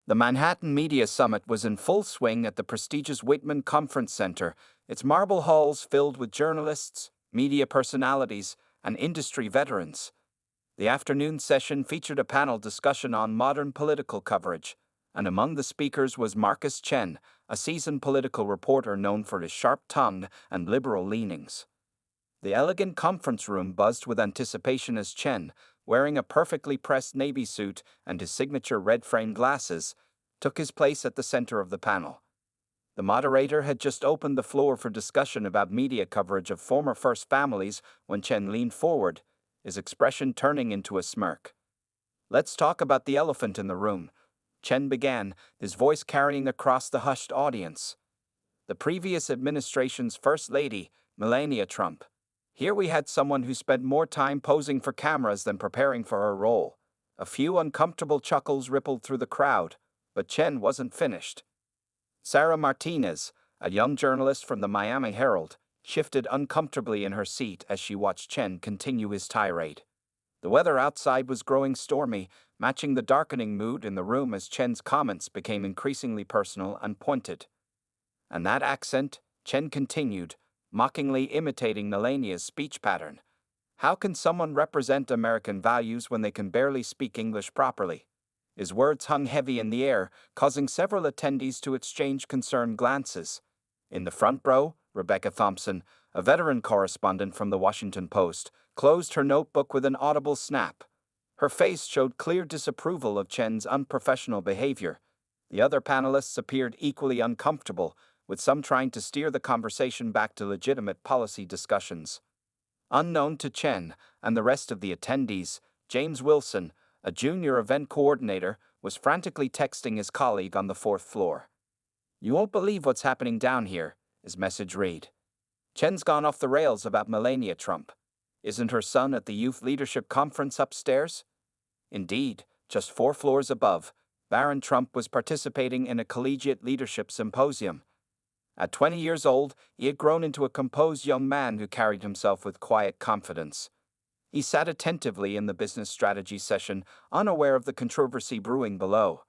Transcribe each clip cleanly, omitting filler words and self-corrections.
The Manhattan Media Summit was in full swing at the prestigious Whitman Conference Center, its marble halls filled with journalists, media personalities, and industry veterans. The afternoon session featured a panel discussion on modern political coverage, and among the speakers was Chen, a seasoned political reporter known for his sharp tongue and liberal leanings. The elegant conference room buzzed with anticipation as Chen, wearing a perfectly pressed navy suit and his signature red-framed glasses, took his place at the center of the panel. The moderator had just opened the floor for discussion about media coverage of former First families when Chen leaned forward, his expression turning into a smirk. "Let's talk about the elephant in the room," Chen began, his voice carrying across the hushed audience. "The previous administration's First Lady, Melania Trump. Here we had someone who spent more time posing for cameras than preparing for her role." A few uncomfortable chuckles rippled through the crowd, but Chen wasn't finished. Sarah Martinez, a young journalist from the Miami Herald, shifted uncomfortably in her seat as she watched Chen continue his tirade. The weather outside was growing stormy, matching the darkening mood in the room as Chen's comments became increasingly personal and pointed. "And that accent," Chen continued, mockingly imitating Melania's speech pattern. "How can someone represent American values when they can barely speak English properly?" His words hung heavy in the air, causing several attendees to exchange concerned glances. In the front row, Rebecca Thompson, a veteran correspondent from the Washington Post, closed her notebook with an audible snap. Her face showed clear disapproval of Chen's unprofessional behavior. The other panelists appeared equally uncomfortable, with some trying to steer the conversation back to legitimate policy discussions. Unknown to Chen and the rest of the attendees, James Wilson, a junior event coordinator, was frantically texting his colleague on the fourth floor. "You won't believe what's happening down here," his message read. "Chen's gone off the rails about Melania Trump. Isn't her son at the Youth Leadership Conference upstairs?" Indeed, just 4 floors above, Barron Trump was participating in a collegiate leadership symposium. At 20 years old, he had grown into a composed young man who carried himself with quiet confidence. He sat attentively in the business strategy session, unaware of the controversy brewing below.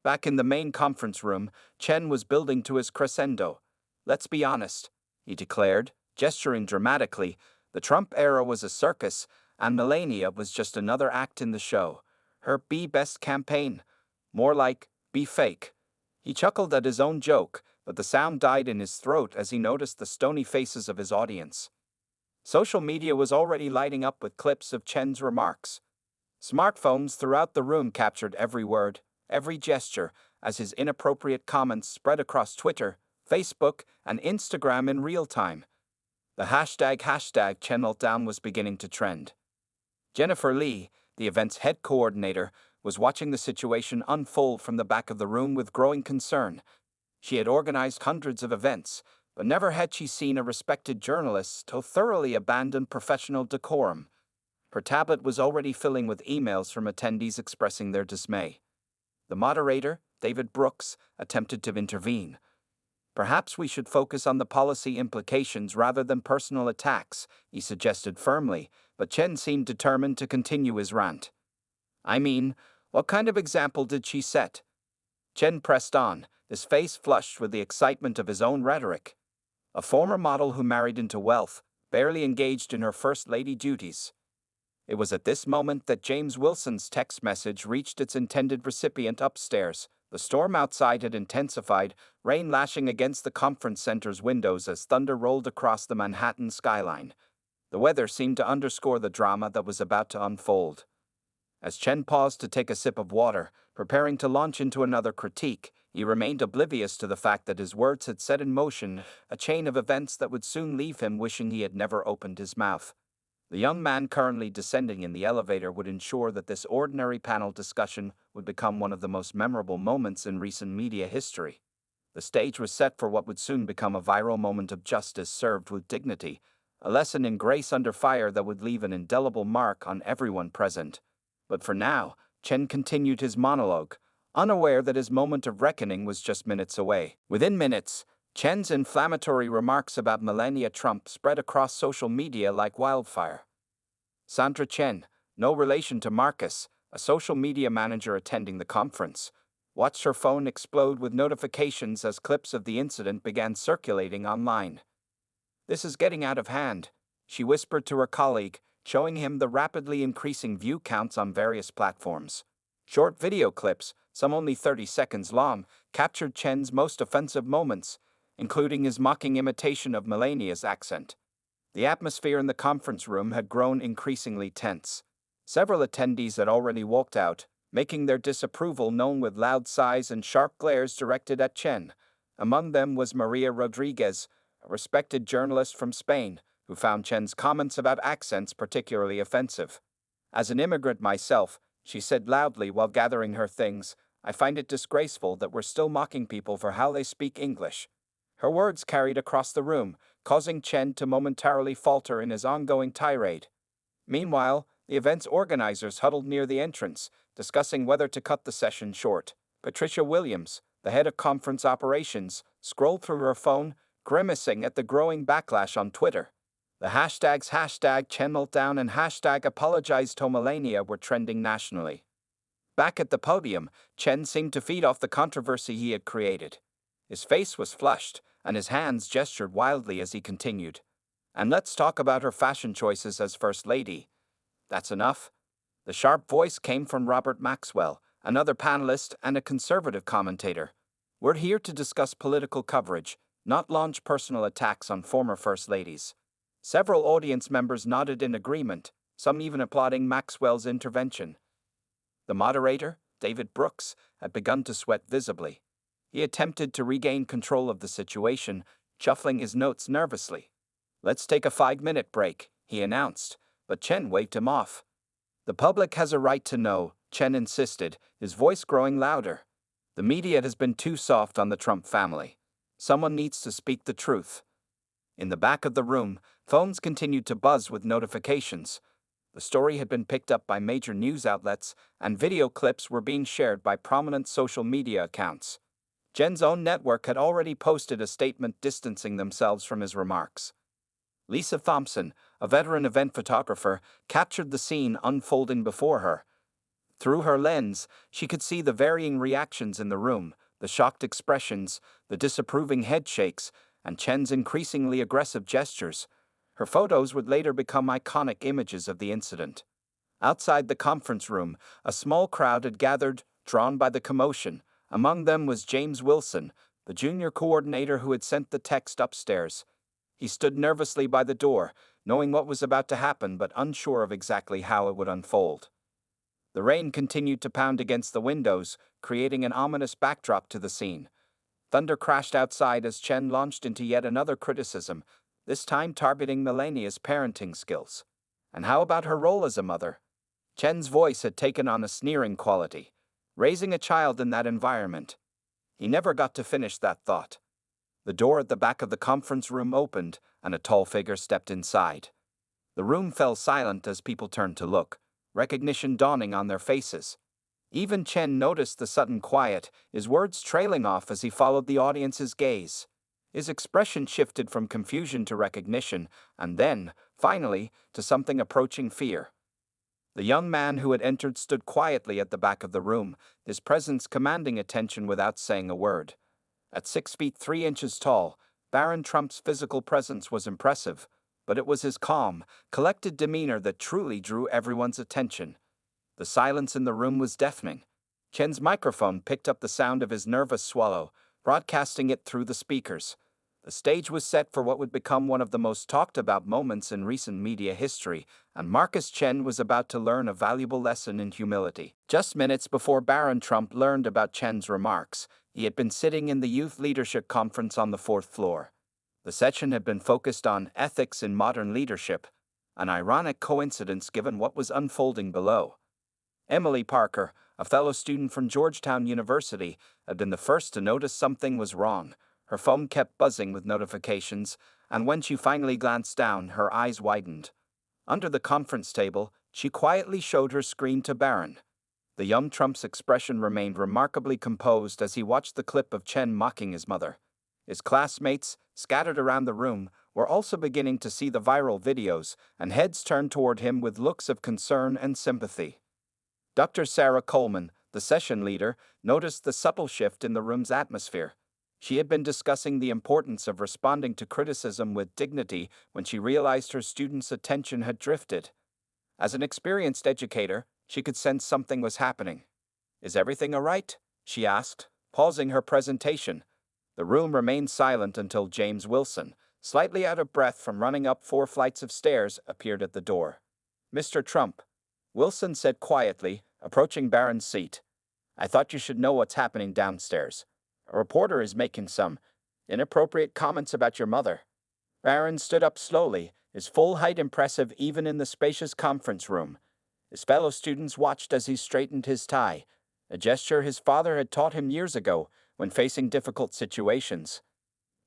Back in the main conference room, Chen was building to his crescendo. "Let's be honest," he declared, gesturing dramatically. "The Trump era was a circus, and Melania was just another act in the show. Her Be Best campaign. More like, Be Fake." He chuckled at his own joke, but the sound died in his throat as he noticed the stony faces of his audience. Social media was already lighting up with clips of Chen's remarks. Smartphones throughout the room captured every word, every gesture, as his inappropriate comments spread across Twitter, Facebook, and Instagram in real time. The hashtag Chen Meltdown was beginning to trend. Jennifer Lee, the event's head coordinator, was watching the situation unfold from the back of the room with growing concern. She had organized hundreds of events, but never had she seen a respected journalist so thoroughly abandon professional decorum. Her tablet was already filling with emails from attendees expressing their dismay. The moderator, David Brooks, attempted to intervene. "Perhaps we should focus on the policy implications rather than personal attacks," he suggested firmly, but Chen seemed determined to continue his rant. "I mean, what kind of example did she set?" Chen pressed on, his face flushed with the excitement of his own rhetoric. "A former model who married into wealth, barely engaged in her first lady duties." It was at this moment that James Wilson's text message reached its intended recipient upstairs. The storm outside had intensified, rain lashing against the conference center's windows as thunder rolled across the Manhattan skyline. The weather seemed to underscore the drama that was about to unfold. As Chen paused to take a sip of water, preparing to launch into another critique, he remained oblivious to the fact that his words had set in motion a chain of events that would soon leave him wishing he had never opened his mouth. The young man currently descending in the elevator would ensure that this ordinary panel discussion would become one of the most memorable moments in recent media history. The stage was set for what would soon become a viral moment of justice served with dignity, a lesson in grace under fire that would leave an indelible mark on everyone present. But for now, Chen continued his monologue, unaware that his moment of reckoning was just minutes away. Within minutes, Chen's inflammatory remarks about Melania Trump spread across social media like wildfire. Sandra Chen, no relation to Marcus, a social media manager attending the conference, watched her phone explode with notifications as clips of the incident began circulating online. "This is getting out of hand," she whispered to her colleague, showing him the rapidly increasing view counts on various platforms. Short video clips, some only 30 seconds long, captured Chen's most offensive moments, including his mocking imitation of Melania's accent. The atmosphere in the conference room had grown increasingly tense. Several attendees had already walked out, making their disapproval known with loud sighs and sharp glares directed at Chen. Among them was Maria Rodriguez, a respected journalist from Spain, who found Chen's comments about accents particularly offensive. "As an immigrant myself," she said loudly while gathering her things, "I find it disgraceful that we're still mocking people for how they speak English." Her words carried across the room, causing Chen to momentarily falter in his ongoing tirade. Meanwhile, the event's organizers huddled near the entrance, discussing whether to cut the session short. Patricia Williams, the head of conference operations, scrolled through her phone, grimacing at the growing backlash on Twitter. The hashtags #ChenMeltdown and #ApologizeToMelania were trending nationally. Back at the podium, Chen seemed to feed off the controversy he had created. His face was flushed, and his hands gestured wildly as he continued. "And let's talk about her fashion choices as First Lady." "That's enough." The sharp voice came from Robert Maxwell, another panelist and a conservative commentator. "We're here to discuss political coverage, not launch personal attacks on former First Ladies." Several audience members nodded in agreement, some even applauding Maxwell's intervention. The moderator, David Brooks, had begun to sweat visibly. He attempted to regain control of the situation, shuffling his notes nervously. "Let's take a 5-minute break," he announced, but Chen waved him off. "The public has a right to know," Chen insisted, his voice growing louder. "The media has been too soft on the Trump family. Someone needs to speak the truth." In the back of the room, phones continued to buzz with notifications. The story had been picked up by major news outlets, and video clips were being shared by prominent social media accounts. Chen's own network had already posted a statement distancing themselves from his remarks. Lisa Thompson, a veteran event photographer, captured the scene unfolding before her. Through her lens, she could see the varying reactions in the room, the shocked expressions, the disapproving headshakes, and Chen's increasingly aggressive gestures. Her photos would later become iconic images of the incident. Outside the conference room, a small crowd had gathered, drawn by the commotion. Among them was James Wilson, the junior coordinator who had sent the text upstairs. He stood nervously by the door, knowing what was about to happen but unsure of exactly how it would unfold. The rain continued to pound against the windows, creating an ominous backdrop to the scene. Thunder crashed outside as Chen launched into yet another criticism, this time targeting Melania's parenting skills. And how about her role as a mother? Chen's voice had taken on a sneering quality. Raising a child in that environment. He never got to finish that thought. The door at the back of the conference room opened, and a tall figure stepped inside. The room fell silent as people turned to look, recognition dawning on their faces. Even Chen noticed the sudden quiet, his words trailing off as he followed the audience's gaze. His expression shifted from confusion to recognition, and then, finally, to something approaching fear. The young man who had entered stood quietly at the back of the room, his presence commanding attention without saying a word. At 6 feet 3 inches tall, Barron Trump's physical presence was impressive, but it was his calm, collected demeanor that truly drew everyone's attention. The silence in the room was deafening. Chen's microphone picked up the sound of his nervous swallow, broadcasting it through the speakers. The stage was set for what would become one of the most talked-about moments in recent media history, and Marcus Chen was about to learn a valuable lesson in humility. Just minutes before Barron Trump learned about Chen's remarks, he had been sitting in the Youth Leadership Conference on the 4th floor. The session had been focused on ethics in modern leadership, an ironic coincidence given what was unfolding below. Emily Parker, a fellow student from Georgetown University, had been the first to notice something was wrong. Her phone kept buzzing with notifications, and when she finally glanced down, her eyes widened. Under the conference table, she quietly showed her screen to Barron. The young Trump's expression remained remarkably composed as he watched the clip of Chen mocking his mother. His classmates, scattered around the room, were also beginning to see the viral videos, and heads turned toward him with looks of concern and sympathy. Dr. Sarah Coleman, the session leader, noticed the subtle shift in the room's atmosphere. She had been discussing the importance of responding to criticism with dignity when she realized her students' attention had drifted. As an experienced educator, she could sense something was happening. "Is everything all right?" she asked, pausing her presentation. The room remained silent until James Wilson, slightly out of breath from running up 4 flights of stairs, appeared at the door. "Mr. Trump," Wilson said quietly, approaching Barron's seat. "I thought you should know what's happening downstairs. A reporter is making some inappropriate comments about your mother." Barron stood up slowly, his full height impressive even in the spacious conference room. His fellow students watched as he straightened his tie, a gesture his father had taught him years ago when facing difficult situations.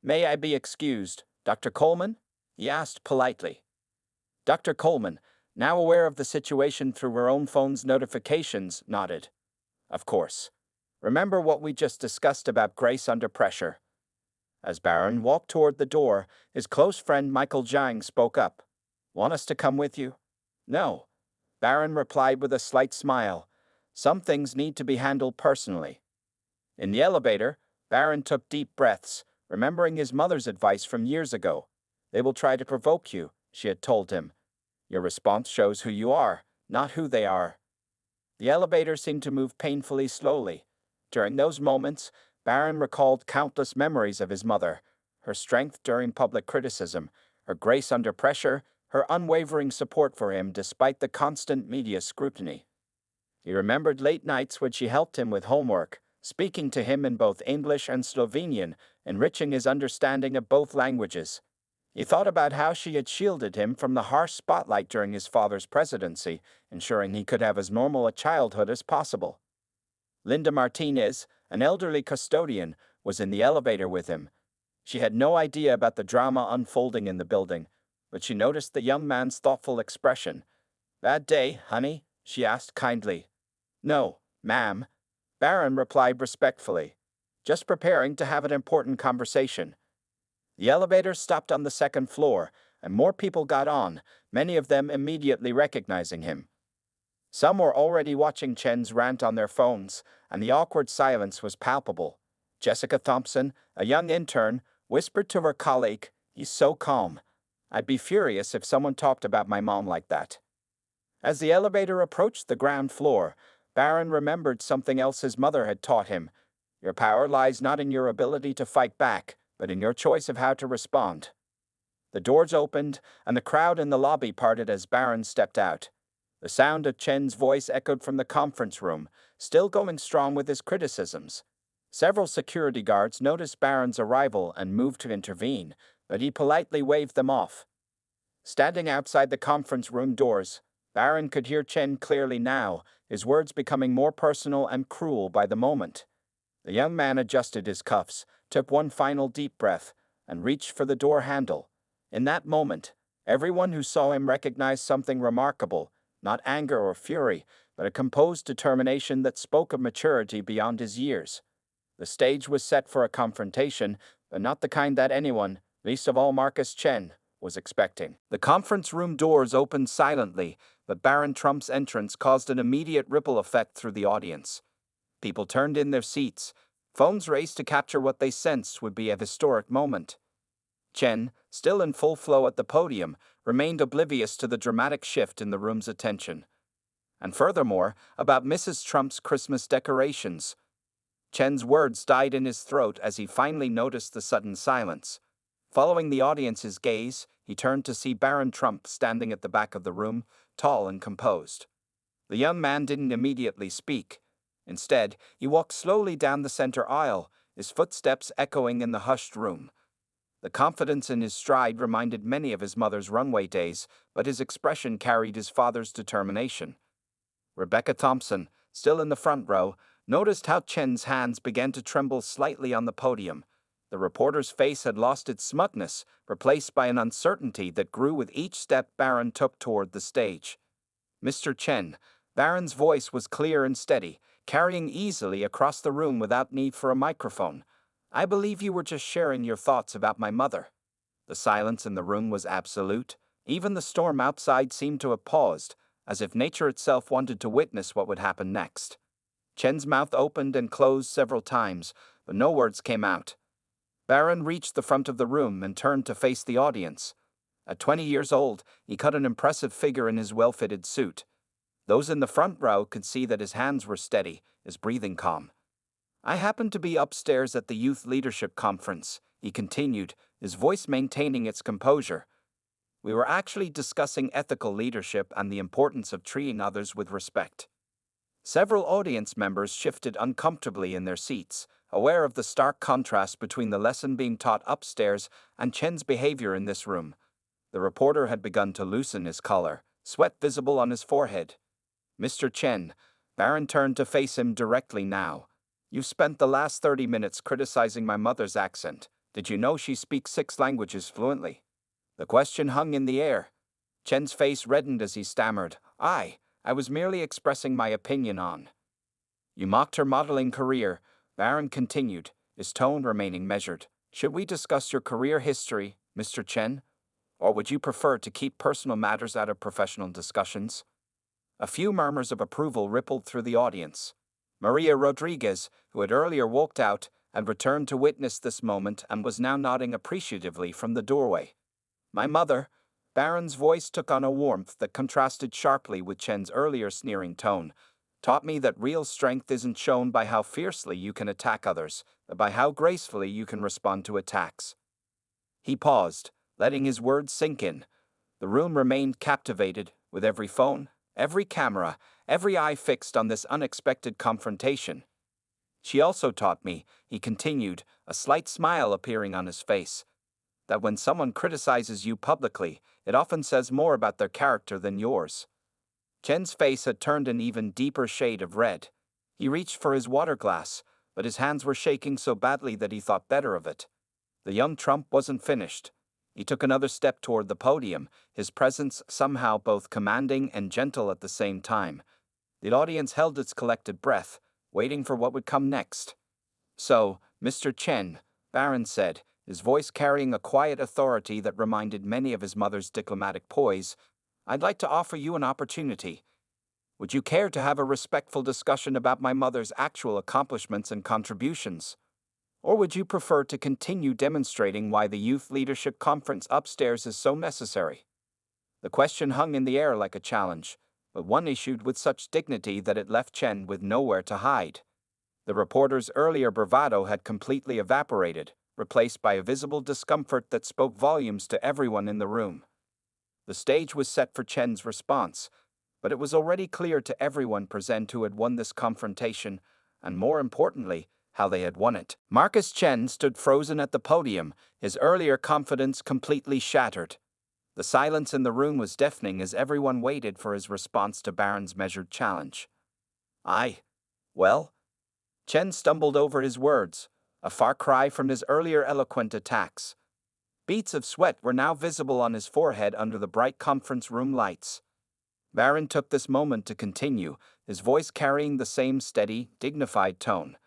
"May I be excused, Dr. Coleman?" he asked politely. Dr. Coleman, now aware of the situation through her own phone's notifications, nodded. "Of course. Remember what we just discussed about grace under pressure." As Barron walked toward the door, his close friend Michael Jiang spoke up. "Want us to come with you?" "No," Barron replied with a slight smile. "Some things need to be handled personally." In the elevator, Barron took deep breaths, remembering his mother's advice from years ago. "They will try to provoke you," she had told him. "Your response shows who you are, not who they are." The elevator seemed to move painfully slowly. During those moments, Barron recalled countless memories of his mother, her strength during public criticism, her grace under pressure, her unwavering support for him despite the constant media scrutiny. He remembered late nights when she helped him with homework, speaking to him in both English and Slovenian, enriching his understanding of both languages. He thought about how she had shielded him from the harsh spotlight during his father's presidency, ensuring he could have as normal a childhood as possible. Linda Martinez, an elderly custodian, was in the elevator with him. She had no idea about the drama unfolding in the building, but she noticed the young man's thoughtful expression. "Bad day, honey?" she asked kindly. "No, ma'am," Barron replied respectfully. "Just preparing to have an important conversation." The elevator stopped on the second floor, and more people got on, many of them immediately recognizing him. Some were already watching Chen's rant on their phones, and the awkward silence was palpable. Jessica Thompson, a young intern, whispered to her colleague, "He's so calm. I'd be furious if someone talked about my mom like that." As the elevator approached the ground floor, Barron remembered something else his mother had taught him. "Your power lies not in your ability to fight back, but in your choice of how to respond." The doors opened, and the crowd in the lobby parted as Barron stepped out. The sound of Chen's voice echoed from the conference room, still going strong with his criticisms. Several security guards noticed Barron's arrival and moved to intervene, but he politely waved them off. Standing outside the conference room doors, Barron could hear Chen clearly now, his words becoming more personal and cruel by the moment. The young man adjusted his cuffs, took one final deep breath, and reached for the door handle. In that moment, everyone who saw him recognized something remarkable, not anger or fury, but a composed determination that spoke of maturity beyond his years. The stage was set for a confrontation, but not the kind that anyone, least of all Marcus Chen, was expecting. The conference room doors opened silently, but Barron Trump's entrance caused an immediate ripple effect through the audience. People turned in their seats, phones raised to capture what they sensed would be a historic moment. Chen, still in full flow at the podium, remained oblivious to the dramatic shift in the room's attention. And furthermore, about Mrs. Trump's Christmas decorations. Chen's words died in his throat as he finally noticed the sudden silence. Following the audience's gaze, he turned to see Barron Trump standing at the back of the room, tall and composed. The young man didn't immediately speak. Instead, he walked slowly down the center aisle, his footsteps echoing in the hushed room. The confidence in his stride reminded many of his mother's runway days, but his expression carried his father's determination. Rebecca Thompson, still in the front row, noticed how Chen's hands began to tremble slightly on the podium. The reporter's face had lost its smugness, replaced by an uncertainty that grew with each step Barron took toward the stage. "Mr. Chen," Barron's voice was clear and steady, carrying easily across the room without need for a microphone. "I believe you were just sharing your thoughts about my mother." The silence in the room was absolute. Even the storm outside seemed to have paused, as if nature itself wanted to witness what would happen next. Chen's mouth opened and closed several times, but no words came out. Barron reached the front of the room and turned to face the audience. At 20 years old, he cut an impressive figure in his well-fitted suit. Those in the front row could see that his hands were steady, his breathing calm. I happened to be upstairs at the Youth Leadership Conference, he continued, his voice maintaining its composure. We were actually discussing ethical leadership and the importance of treating others with respect. Several audience members shifted uncomfortably in their seats, aware of the stark contrast between the lesson being taught upstairs and Chen's behavior in this room. The reporter had begun to loosen his collar, sweat visible on his forehead. Mr. Chen, Barron turned to face him directly now. You've spent the last 30 minutes criticizing my mother's accent. Did you know she speaks 6 languages fluently? The question hung in the air. Chen's face reddened as he stammered, I was merely expressing my opinion on. You mocked her modeling career, Barron continued, his tone remaining measured. Should we discuss your career history, Mr. Chen? Or would you prefer to keep personal matters out of professional discussions? A few murmurs of approval rippled through the audience. Maria Rodriguez, who had earlier walked out, had returned to witness this moment and was now nodding appreciatively from the doorway. My mother, Barron's voice took on a warmth that contrasted sharply with Chen's earlier sneering tone, taught me that real strength isn't shown by how fiercely you can attack others, but by how gracefully you can respond to attacks. He paused, letting his words sink in. The room remained captivated, with every phone, every camera, every eye fixed on this unexpected confrontation. She also taught me, he continued, a slight smile appearing on his face, that when someone criticizes you publicly, it often says more about their character than yours. Chen's face had turned an even deeper shade of red. He reached for his water glass, but his hands were shaking so badly that he thought better of it. The young Trump wasn't finished. He took another step toward the podium, his presence somehow both commanding and gentle at the same time. The audience held its collected breath, waiting for what would come next. So, Mr. Chen, Barron said, his voice carrying a quiet authority that reminded many of his mother's diplomatic poise, I'd like to offer you an opportunity. Would you care to have a respectful discussion about my mother's actual accomplishments and contributions? Or would you prefer to continue demonstrating why the Youth Leadership Conference upstairs is so necessary? The question hung in the air like a challenge, but one issued with such dignity that it left Chen with nowhere to hide. The reporter's earlier bravado had completely evaporated, replaced by a visible discomfort that spoke volumes to everyone in the room. The stage was set for Chen's response, but it was already clear to everyone present who had won this confrontation, and more importantly, how they had won it. Marcus Chen stood frozen at the podium, his earlier confidence completely shattered. The silence in the room was deafening as everyone waited for his response to Barron's measured challenge. Well? Chen stumbled over his words, a far cry from his earlier eloquent attacks. Beads of sweat were now visible on his forehead under the bright conference room lights. Barron took this moment to continue, his voice carrying the same steady, dignified tone.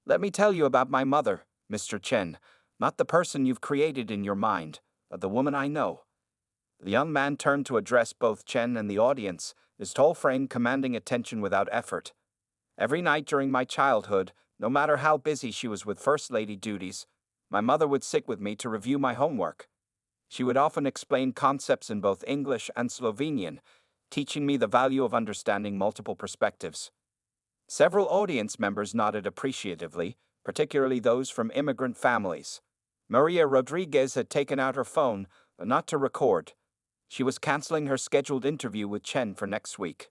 Let me tell you about my mother, Mr. Chen, not the person you've created in your mind, but the woman I know. The young man turned to address both Chen and the audience, his tall frame commanding attention without effort. Every night during my childhood, no matter how busy she was with First Lady duties, my mother would sit with me to review my homework. She would often explain concepts in both English and Slovenian, teaching me the value of understanding multiple perspectives. Several audience members nodded appreciatively, particularly those from immigrant families. Maria Rodriguez had taken out her phone, but not to record. She was canceling her scheduled interview with Chen for next week.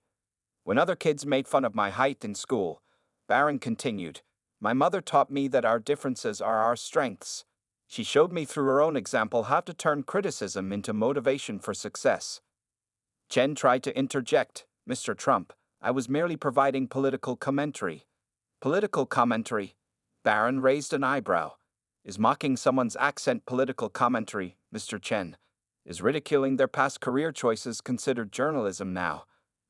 When other kids made fun of my height in school, Barron continued, my mother taught me that our differences are our strengths. She showed me through her own example how to turn criticism into motivation for success. Chen tried to interject, Mr. Trump, I was merely providing political commentary. Political commentary? Barron raised an eyebrow. Is mocking someone's accent political commentary, Mr. Chen? Is ridiculing their past career choices considered journalism now?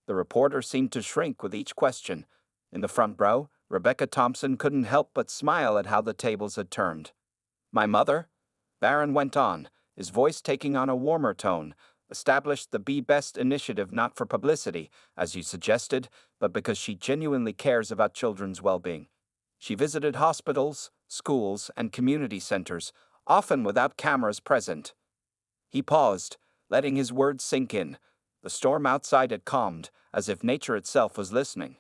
The reporter seemed to shrink with each question. In the front row, Rebecca Thompson couldn't help but smile at how the tables had turned. My mother? Barron went on, his voice taking on a warmer tone, established the Be Best initiative not for publicity, as you suggested, but because she genuinely cares about children's well-being. She visited hospitals, schools, and community centers, often without cameras present. He paused, letting his words sink in. The storm outside had calmed, as if nature itself was listening.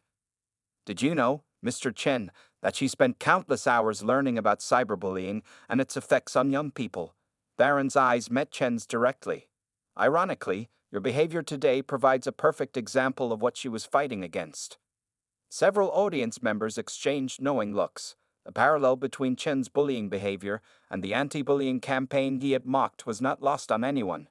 Did you know, Mr. Chen, that she spent countless hours learning about cyberbullying and its effects on young people? Barron's eyes met Chen's directly. Ironically, your behavior today provides a perfect example of what she was fighting against. Several audience members exchanged knowing looks. The parallel between Chen's bullying behavior and the anti-bullying campaign he had mocked was not lost on anyone.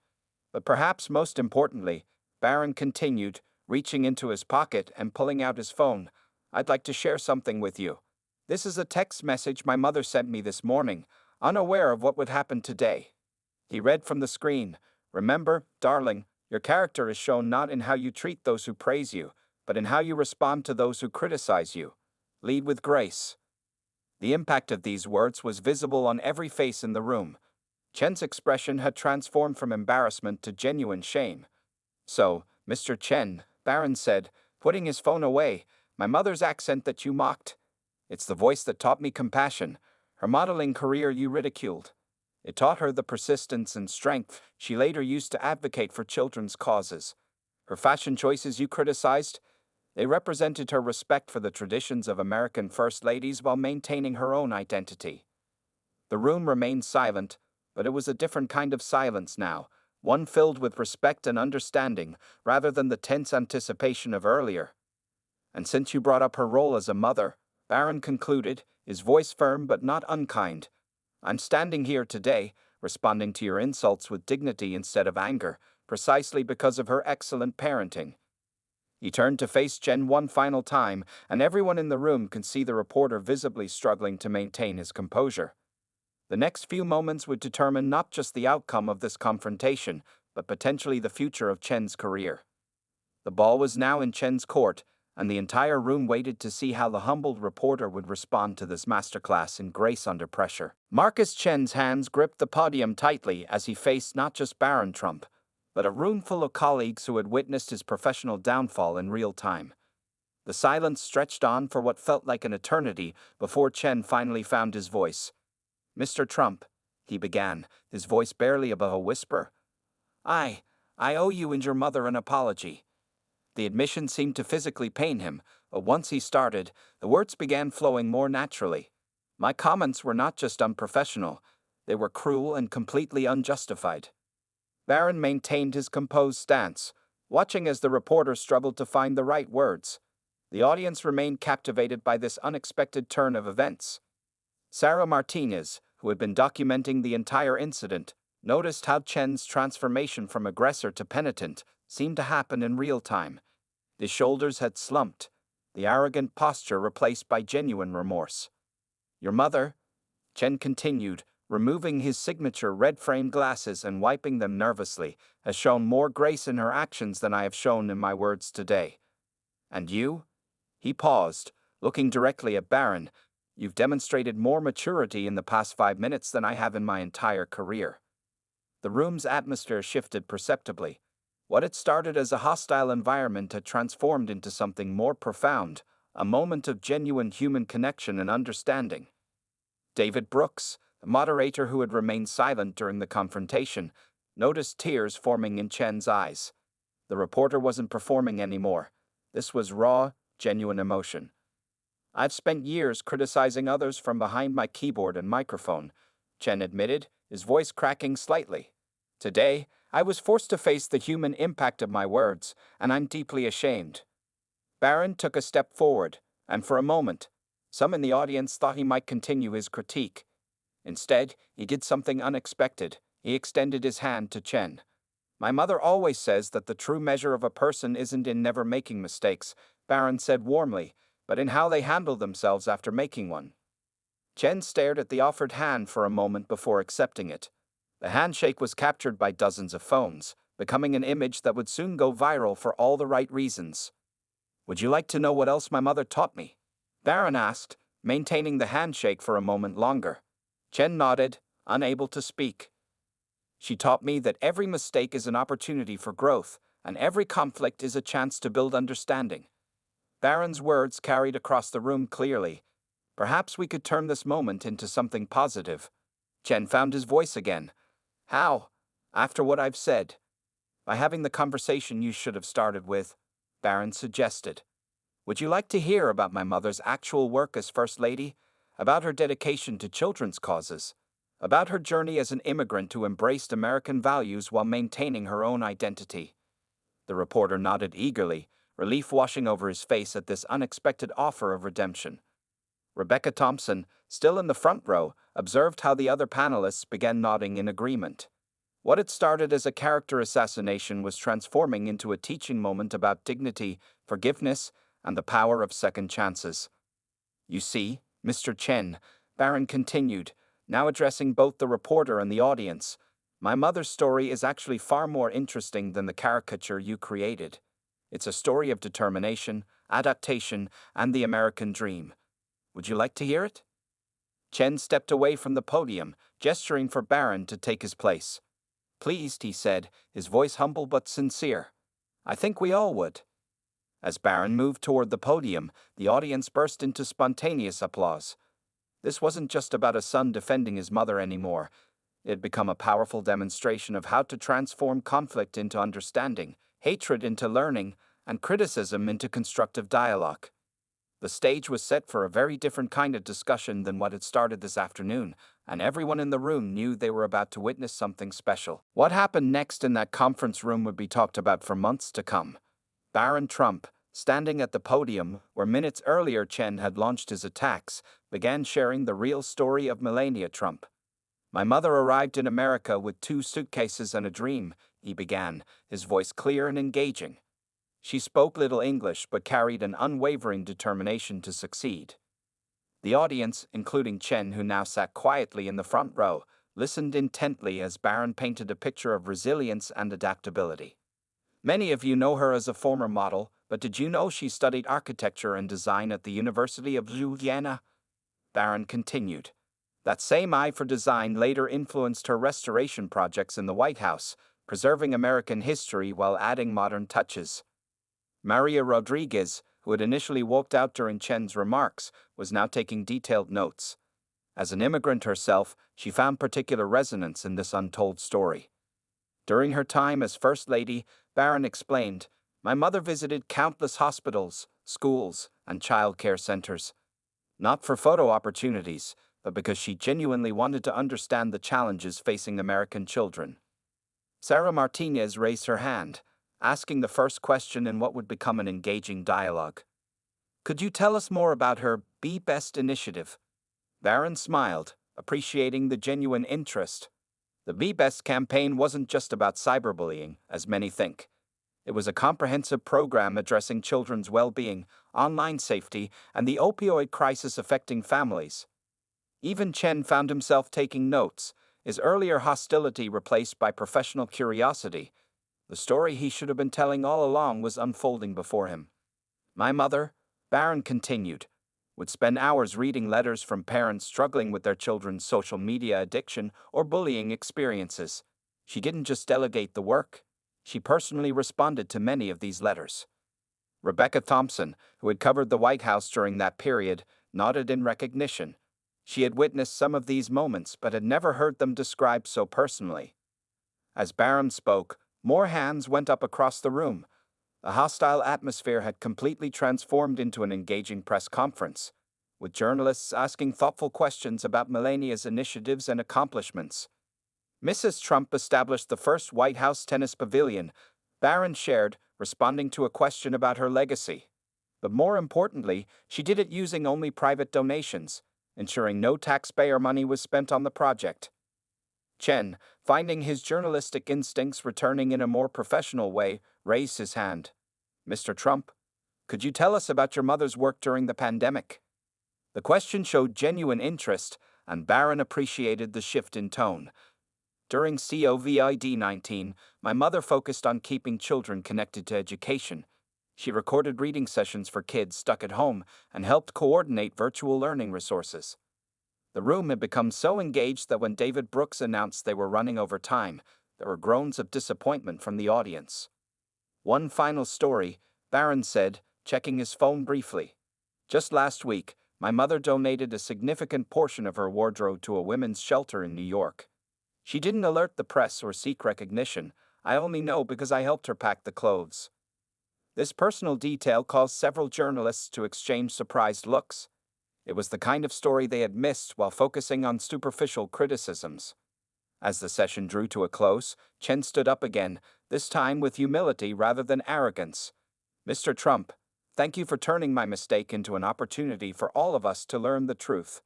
But perhaps most importantly, Barron continued, reaching into his pocket and pulling out his phone. I'd like to share something with you. This is a text message my mother sent me this morning, unaware of what would happen today. He read from the screen. Remember, darling, your character is shown not in how you treat those who praise you, but in how you respond to those who criticize you. Lead with grace. The impact of these words was visible on every face in the room. Chen's expression had transformed from embarrassment to genuine shame. So, Mr. Chen, Barron said, putting his phone away, my mother's accent that you mocked. It's the voice that taught me compassion. Her modeling career you ridiculed. It taught her the persistence and strength she later used to advocate for children's causes. Her fashion choices you criticized, they represented her respect for the traditions of American first ladies while maintaining her own identity. The room remained silent, but it was a different kind of silence now, one filled with respect and understanding, rather than the tense anticipation of earlier. And since you brought up her role as a mother, Barron concluded, his voice firm but not unkind, I'm standing here today, responding to your insults with dignity instead of anger, precisely because of her excellent parenting. He turned to face Chen one final time, and everyone in the room could see the reporter visibly struggling to maintain his composure. The next few moments would determine not just the outcome of this confrontation, but potentially the future of Chen's career. The ball was now in Chen's court, and the entire room waited to see how the humbled reporter would respond to this masterclass in grace under pressure. Marcus Chen's hands gripped the podium tightly as he faced not just Barron Trump, but a room full of colleagues who had witnessed his professional downfall in real time. The silence stretched on for what felt like an eternity before Chen finally found his voice. Mr. Trump, he began, his voice barely above a whisper. I owe you and your mother an apology. The admission seemed to physically pain him, but once he started, the words began flowing more naturally. My comments were not just unprofessional, they were cruel and completely unjustified. Barron maintained his composed stance, watching as the reporter struggled to find the right words. The audience remained captivated by this unexpected turn of events. Sarah Martinez, who had been documenting the entire incident, noticed how Chen's transformation from aggressor to penitent seemed to happen in real time. His shoulders had slumped, the arrogant posture replaced by genuine remorse. Your mother, Chen continued, removing his signature red-framed glasses and wiping them nervously, has shown more grace in her actions than I have shown in my words today. And you? He paused, looking directly at Barron. You've demonstrated more maturity in the past 5 minutes than I have in my entire career. The room's atmosphere shifted perceptibly. What had started as a hostile environment had transformed into something more profound, a moment of genuine human connection and understanding. David Brooks, the moderator who had remained silent during the confrontation, noticed tears forming in Chen's eyes. The reporter wasn't performing anymore. This was raw, genuine emotion. I've spent years criticizing others from behind my keyboard and microphone, Chen admitted, his voice cracking slightly. Today, I was forced to face the human impact of my words, and I'm deeply ashamed. Barron took a step forward, and for a moment, some in the audience thought he might continue his critique. Instead, he did something unexpected. He extended his hand to Chen. My mother always says that the true measure of a person isn't in never making mistakes, Barron said warmly, but in how they handle themselves after making one. Chen stared at the offered hand for a moment before accepting it. The handshake was captured by dozens of phones, becoming an image that would soon go viral for all the right reasons. Would you like to know what else my mother taught me? Barron asked, maintaining the handshake for a moment longer. Chen nodded, unable to speak. She taught me that every mistake is an opportunity for growth, and every conflict is a chance to build understanding. Barron's words carried across the room clearly. Perhaps we could turn this moment into something positive. Chen found his voice again. How? After what I've said. By having the conversation you should have started with, Barron suggested. Would you like to hear about my mother's actual work as First Lady? About her dedication to children's causes? About her journey as an immigrant who embraced American values while maintaining her own identity? The reporter nodded eagerly, relief washing over his face at this unexpected offer of redemption. Rebecca Thompson, still in the front row, observed how the other panelists began nodding in agreement. What had started as a character assassination was transforming into a teaching moment about dignity, forgiveness, and the power of second chances. You see, Mr. Chen, Barron continued, now addressing both the reporter and the audience, my mother's story is actually far more interesting than the caricature you created. It's a story of determination, adaptation, and the American dream. Would you like to hear it? Chen stepped away from the podium, gesturing for Barron to take his place. Pleased, he said, his voice humble but sincere. I think we all would. As Barron moved toward the podium, the audience burst into spontaneous applause. This wasn't just about a son defending his mother anymore. It had become a powerful demonstration of how to transform conflict into understanding, hatred into learning, and criticism into constructive dialogue. The stage was set for a very different kind of discussion than what had started this afternoon, and everyone in the room knew they were about to witness something special. What happened next in that conference room would be talked about for months to come. Barron Trump, standing at the podium where minutes earlier Chen had launched his attacks, began sharing the real story of Melania Trump. My mother arrived in America with 2 suitcases and a dream, he began, his voice clear and engaging. She spoke little English but carried an unwavering determination to succeed. The audience, including Chen, who now sat quietly in the front row, listened intently as Barron painted a picture of resilience and adaptability. Many of you know her as a former model, but did you know she studied architecture and design at the University of Louisiana? Barron continued. That same eye for design later influenced her restoration projects in the White House, preserving American history while adding modern touches. Maria Rodriguez, who had initially walked out during Chen's remarks, was now taking detailed notes. As an immigrant herself, she found particular resonance in this untold story. During her time as First Lady, Barron explained, my mother visited countless hospitals, schools, and child care centers. Not for photo opportunities, but because she genuinely wanted to understand the challenges facing American children. Sarah Martinez raised her hand, asking the first question in what would become an engaging dialogue. Could you tell us more about her Be Best initiative? Barron smiled, appreciating the genuine interest. The Be Best campaign wasn't just about cyberbullying, as many think. It was a comprehensive program addressing children's well-being, online safety, and the opioid crisis affecting families. Even Chen found himself taking notes, his earlier hostility replaced by professional curiosity. The story he should have been telling all along was unfolding before him. My mother, Barron continued, would spend hours reading letters from parents struggling with their children's social media addiction or bullying experiences. She didn't just delegate the work. She personally responded to many of these letters. Rebecca Thompson, who had covered the White House during that period, nodded in recognition. She had witnessed some of these moments but had never heard them described so personally. As Barron spoke, more hands went up across the room. The hostile atmosphere had completely transformed into an engaging press conference, with journalists asking thoughtful questions about Melania's initiatives and accomplishments. Mrs. Trump established the first White House tennis pavilion, Barron shared, responding to a question about her legacy. But more importantly, she did it using only private donations, ensuring no taxpayer money was spent on the project. Chen, finding his journalistic instincts returning in a more professional way, raised his hand. Mr. Trump, could you tell us about your mother's work during the pandemic? The question showed genuine interest, and Barron appreciated the shift in tone. During COVID-19, my mother focused on keeping children connected to education. She recorded reading sessions for kids stuck at home and helped coordinate virtual learning resources. The room had become so engaged that when David Brooks announced they were running over time, there were groans of disappointment from the audience. "One final story," Barron said, checking his phone briefly. "Just last week, my mother donated a significant portion of her wardrobe to a women's shelter in New York. She didn't alert the press or seek recognition. I only know because I helped her pack the clothes." This personal detail caused several journalists to exchange surprised looks. It was the kind of story they had missed while focusing on superficial criticisms. As the session drew to a close, Chen stood up again, this time with humility rather than arrogance. "Mr. Trump, thank you for turning my mistake into an opportunity for all of us to learn the truth."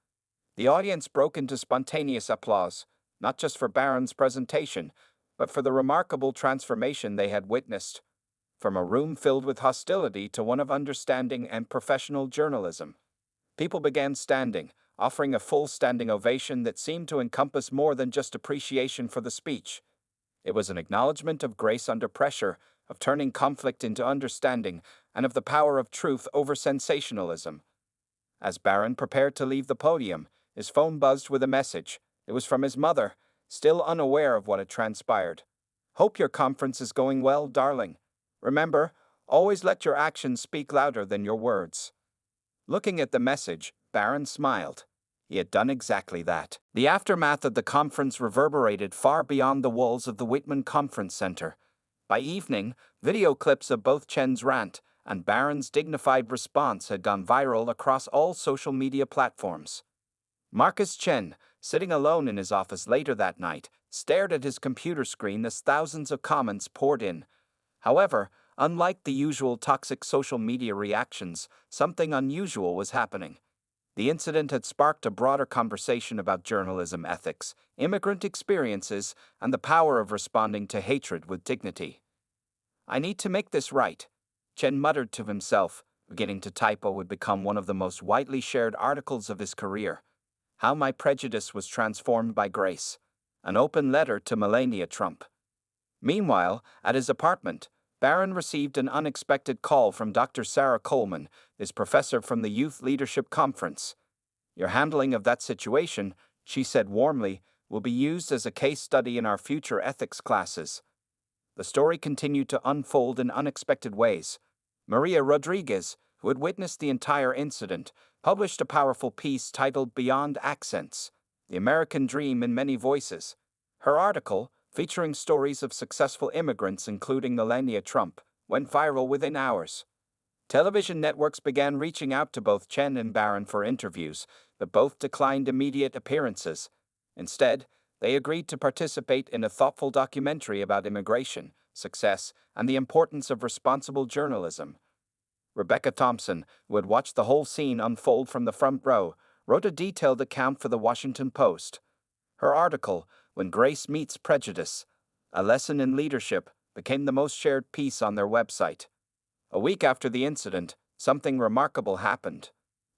The audience broke into spontaneous applause, not just for Barron's presentation, but for the remarkable transformation they had witnessed, from a room filled with hostility to one of understanding and professional journalism. People began standing, offering a full standing ovation that seemed to encompass more than just appreciation for the speech. It was an acknowledgement of grace under pressure, of turning conflict into understanding, and of the power of truth over sensationalism. As Barron prepared to leave the podium, his phone buzzed with a message. It was from his mother, still unaware of what had transpired. "Hope your conference is going well, darling. Remember, always let your actions speak louder than your words." Looking at the message, Barron smiled. He had done exactly that. The aftermath of the conference reverberated far beyond the walls of the Whitman Conference Center. By evening, video clips of both Chen's rant and Barron's dignified response had gone viral across all social media platforms. Marcus Chen, sitting alone in his office later that night, stared at his computer screen as thousands of comments poured in. However, unlike the usual toxic social media reactions, something unusual was happening. The incident had sparked a broader conversation about journalism ethics, immigrant experiences, and the power of responding to hatred with dignity. "I need to make this right," Chen muttered to himself, beginning to type what would become one of the most widely shared articles of his career. "How My Prejudice Was Transformed by Grace." An open letter to Melania Trump. Meanwhile, at his apartment, Barron received an unexpected call from Dr. Sarah Coleman, his professor from the Youth Leadership Conference. "Your handling of that situation," she said warmly, "will be used as a case study in our future ethics classes." The story continued to unfold in unexpected ways. Maria Rodriguez, who had witnessed the entire incident, published a powerful piece titled "Beyond Accents: The American Dream in Many Voices." Her article, featuring stories of successful immigrants including Melania Trump, went viral within hours. Television networks began reaching out to both Chen and Barron for interviews, but both declined immediate appearances. Instead, they agreed to participate in a thoughtful documentary about immigration, success, and the importance of responsible journalism. Rebecca Thompson, who had watched the whole scene unfold from the front row, wrote a detailed account for the Washington Post. Her article, "When Grace Meets Prejudice: A Lesson in Leadership," became the most shared piece on their website. A week after the incident, something remarkable happened.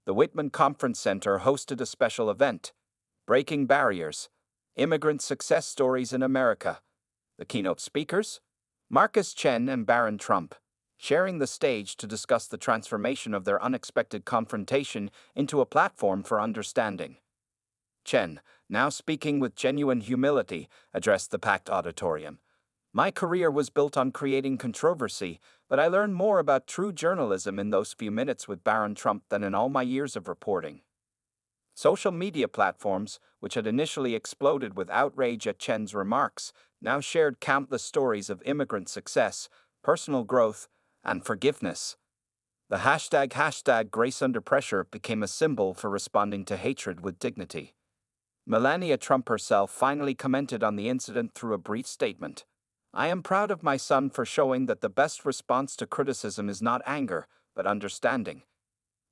The Whitman Conference Center hosted a special event, "Breaking Barriers: Immigrant Success Stories in America." The keynote speakers? Marcus Chen and Barron Trump, sharing the stage to discuss the transformation of their unexpected confrontation into a platform for understanding. Chen, now speaking with genuine humility, addressed the packed auditorium. "My career was built on creating controversy, but I learned more about true journalism in those few minutes with Barron Trump than in all my years of reporting." Social media platforms, which had initially exploded with outrage at Chen's remarks, now shared countless stories of immigrant success, personal growth, and forgiveness. The hashtag Grace Under Pressure became a symbol for responding to hatred with dignity. Melania Trump herself finally commented on the incident through a brief statement. "I am proud of my son for showing that the best response to criticism is not anger, but understanding.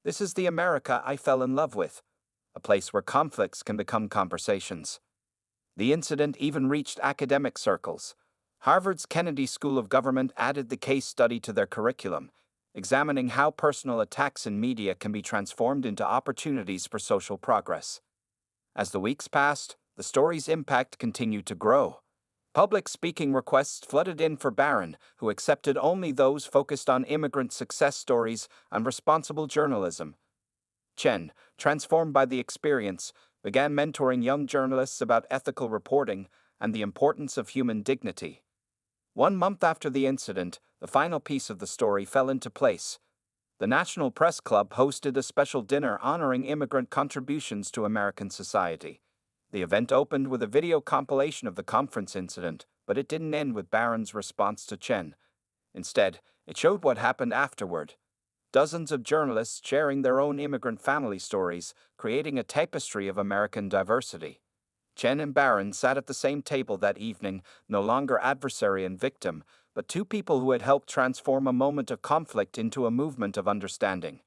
This is the America I fell in love with, a place where conflicts can become conversations." The incident even reached academic circles. Harvard's Kennedy School of Government added the case study to their curriculum, examining how personal attacks in media can be transformed into opportunities for social progress. As the weeks passed, the story's impact continued to grow. Public speaking requests flooded in for Barron, who accepted only those focused on immigrant success stories and responsible journalism. Chen, transformed by the experience, began mentoring young journalists about ethical reporting and the importance of human dignity. 1 month after the incident, the final piece of the story fell into place. The National Press Club hosted a special dinner honoring immigrant contributions to American society. The event opened with a video compilation of the conference incident, but it didn't end with Barron's response to Chen. Instead, it showed what happened afterward. Dozens of journalists sharing their own immigrant family stories, creating a tapestry of American diversity. Chen and Barron sat at the same table that evening, no longer adversary and victim, but two people who had helped transform a moment of conflict into a movement of understanding.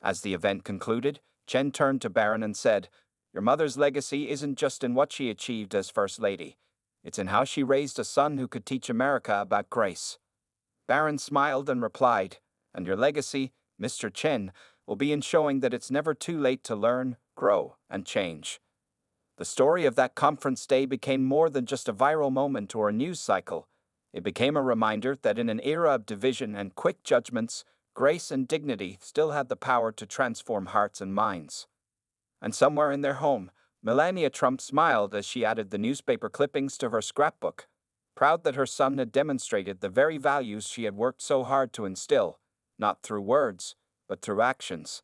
As the event concluded, Chen turned to Barron and said, "Your mother's legacy isn't just in what she achieved as First Lady. It's in how she raised a son who could teach America about grace." Barron smiled and replied, "And your legacy, Mr. Chen, will be in showing that it's never too late to learn, grow, and change." The story of that conference day became more than just a viral moment or a news cycle. It became a reminder that in an era of division and quick judgments, grace and dignity still had the power to transform hearts and minds. And somewhere in their home, Melania Trump smiled as she added the newspaper clippings to her scrapbook, proud that her son had demonstrated the very values she had worked so hard to instill, not through words, but through actions.